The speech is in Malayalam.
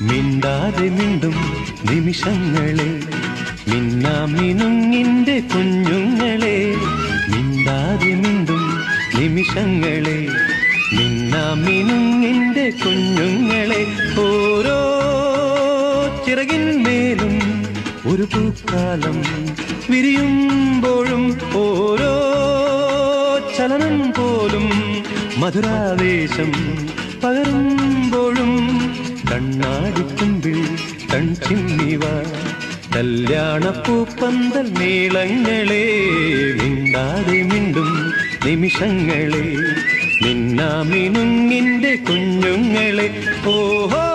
മിണ്ടാതെ മിണ്ടും നിമിഷങ്ങളെ, മിന്നാമിനുങ്ങിന്റെ കുഞ്ഞുങ്ങളെ. മിണ്ടാതെ മിണ്ടും നിമിഷങ്ങളെ, മിന്നാമിനുങ്ങിന്റെ കുഞ്ഞുങ്ങളെ. ഓരോ ചിറകിന്മേലും ഒരു പൂക്കാലം വിരിയുമ്പോഴും ഓരോ ചലനം പോലും മധുരാവേശം പകരുമ്പോഴും കണ്ണാടിക്കുമ്പിൽ കൺചിമ്മിവ കല്യാണപ്പൂപ്പന്തൽ നീളങ്ങളെ. മിണ്ടാതെ മിണ്ടും നിമിഷങ്ങളെ, മിന്നാമിനുങ്ങിന്റെ കുഞ്ഞുങ്ങളെ. ഓഹോ